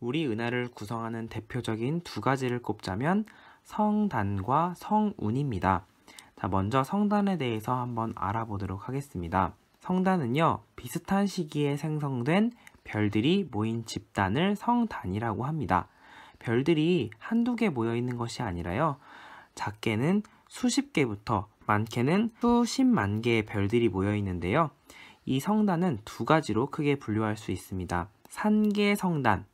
우리 은하를 구성하는 대표적인 두 가지를 꼽자면 성단과 성운입니다. 자, 먼저 성단에 대해서 한번 알아보도록 하겠습니다. 성단은요, 비슷한 시기에 생성된 별들이 모인 집단을 성단이라고 합니다. 별들이 한두 개 모여 있는 것이 아니라요, 작게는 수십 개부터 많게는 수십만 개의 별들이 모여 있는데요. 이 성단은 두 가지로 크게 분류할 수 있습니다. 산계성단,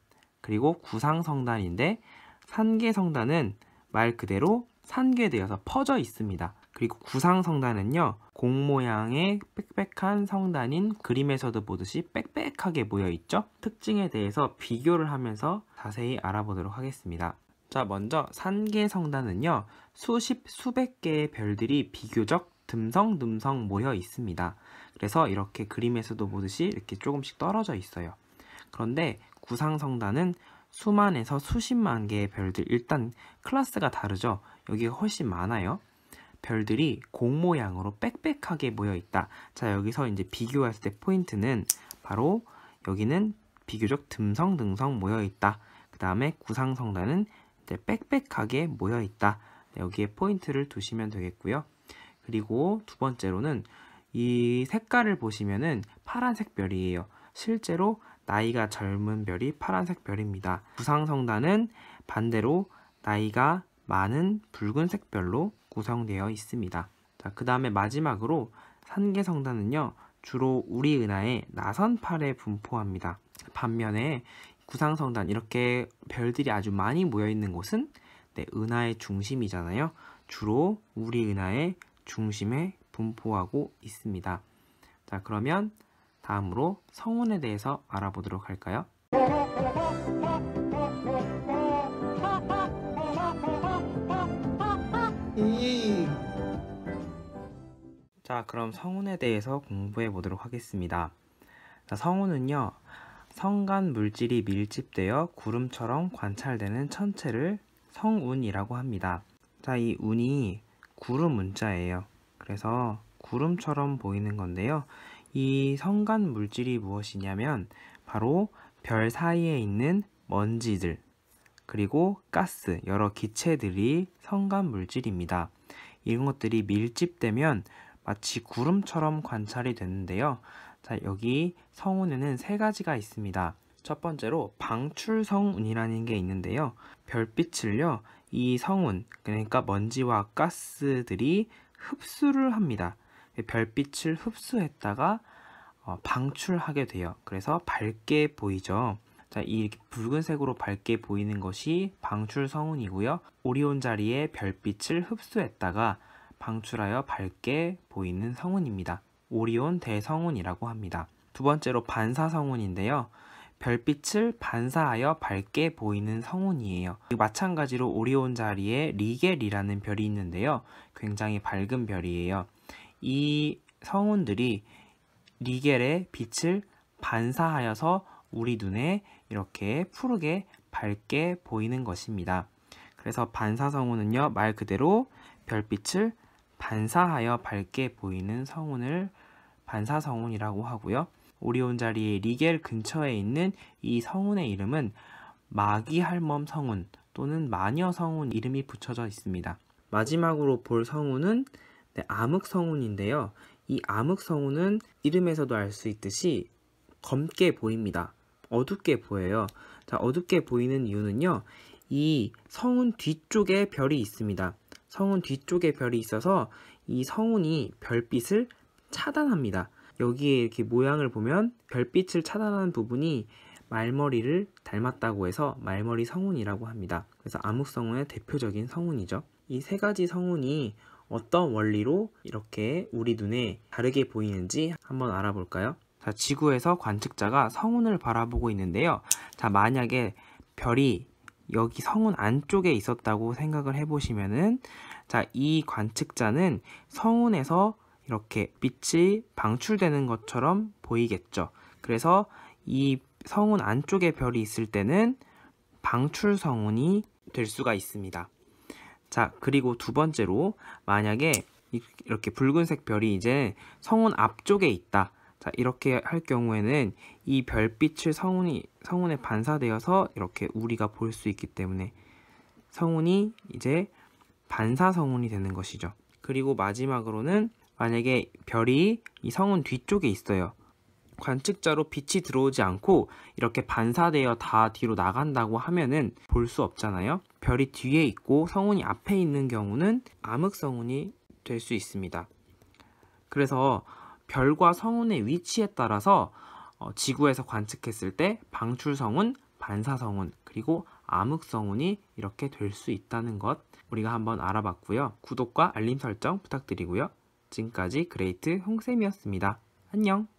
그리고 구상성단인데, 산계성단은 말 그대로 산계되어서 퍼져 있습니다. 그리고 구상성단은요, 공 모양의 빽빽한 성단인 그림에서도 보듯이 빽빽하게 모여 있죠. 특징에 대해서 비교를 하면서 자세히 알아보도록 하겠습니다. 자, 먼저 산계성단은요, 수십 수백 개의 별들이 비교적 듬성듬성 모여 있습니다. 그래서 이렇게 그림에서도 보듯이 이렇게 조금씩 떨어져 있어요. 그런데 구상성단은 수만에서 수십만 개의 별들, 일단 클래스가 다르죠. 여기가 훨씬 많아요. 별들이 공 모양으로 빽빽하게 모여 있다. 자, 여기서 이제 비교했을 때 포인트는 바로 여기는 비교적 듬성듬성 모여 있다. 그 다음에 구상성단은 이제 빽빽하게 모여 있다. 여기에 포인트를 두시면 되겠고요. 그리고 두 번째로는 이 색깔을 보시면은 파란색 별이에요. 실제로 나이가 젊은 별이 파란색 별입니다. 구상성단은 반대로 나이가 많은 붉은색 별로 구성되어 있습니다. 자, 그 다음에 마지막으로 산계성단은요, 주로 우리 은하의 나선팔에 분포합니다. 반면에 구상성단, 이렇게 별들이 아주 많이 모여 있는 곳은 은하의 중심이잖아요. 주로 우리 은하의 중심에 분포하고 있습니다. 자, 그러면 다음으로 성운에 대해서 알아보도록 할까요? 자, 그럼 성운에 대해서 공부해 보도록 하겠습니다. 자, 성운은요, 성간 물질이 밀집되어 구름처럼 관찰되는 천체를 성운이라고 합니다. 자, 이 운이 구름 문자예요. 그래서 구름처럼 보이는 건데요. 이 성간 물질이 무엇이냐면 바로 별 사이에 있는 먼지들, 그리고 가스, 여러 기체들이 성간 물질입니다. 이런 것들이 밀집되면 마치 구름처럼 관찰이 되는데요. 자, 여기 성운에는 세 가지가 있습니다. 첫 번째로 방출성운이라는 게 있는데요. 별빛을요, 이 성운, 그러니까 먼지와 가스들이 흡수를 합니다. 별빛을 흡수했다가 방출하게 돼요. 그래서 밝게 보이죠. 자, 이 붉은색으로 밝게 보이는 것이 방출성운이고요. 오리온 자리에 별빛을 흡수했다가 방출하여 밝게 보이는 성운입니다. 오리온 대성운이라고 합니다. 두 번째로 반사성운인데요. 별빛을 반사하여 밝게 보이는 성운이에요. 마찬가지로 오리온 자리에 리겔이라는 별이 있는데요. 굉장히 밝은 별이에요. 이 성운들이 리겔의 빛을 반사하여서 우리 눈에 이렇게 푸르게 밝게 보이는 것입니다. 그래서 반사성운은요, 말 그대로 별빛을 반사하여 밝게 보이는 성운을 반사성운이라고 하고요. 오리온 자리의 리겔 근처에 있는 이 성운의 이름은 마기할멈 성운 또는 마녀 성운 이름이 붙여져 있습니다. 마지막으로 볼 성운은 암흑성운인데요. 이 암흑성운은 이름에서도 알 수 있듯이 검게 보입니다. 어둡게 보여요. 자, 어둡게 보이는 이유는요, 이 성운 뒤쪽에 별이 있습니다. 성운 뒤쪽에 별이 있어서 이 성운이 별빛을 차단합니다. 여기에 이렇게 모양을 보면 별빛을 차단하는 부분이 말머리를 닮았다고 해서 말머리 성운이라고 합니다. 그래서 암흑성운의 대표적인 성운이죠. 이 세 가지 성운이 어떤 원리로 이렇게 우리 눈에 다르게 보이는지 한번 알아볼까요? 자, 지구에서 관측자가 성운을 바라보고 있는데요. 자, 만약에 별이 여기 성운 안쪽에 있었다고 생각을 해보시면은, 자, 이 관측자는 성운에서 이렇게 빛이 방출되는 것처럼 보이겠죠. 그래서 이 성운 안쪽에 별이 있을 때는 방출 성운이 될 수가 있습니다. 자, 그리고 두 번째로 만약에 이렇게 붉은색 별이 이제 성운 앞쪽에 있다. 자, 이렇게 할 경우에는 이 별빛을 성운에 반사되어서 이렇게 우리가 볼 수 있기 때문에 성운이 이제 반사 성운이 되는 것이죠. 그리고 마지막으로는 만약에 별이 이 성운 뒤쪽에 있어요. 관측자로 빛이 들어오지 않고 이렇게 반사되어 다 뒤로 나간다고 하면은 볼 수 없잖아요. 별이 뒤에 있고 성운이 앞에 있는 경우는 암흑성운이 될 수 있습니다. 그래서 별과 성운의 위치에 따라서 지구에서 관측했을 때 방출성운, 반사성운, 그리고 암흑성운이 이렇게 될 수 있다는 것 우리가 한번 알아봤고요. 구독과 알림 설정 부탁드리고요. 지금까지 그레이트 홍쌤이었습니다. 안녕!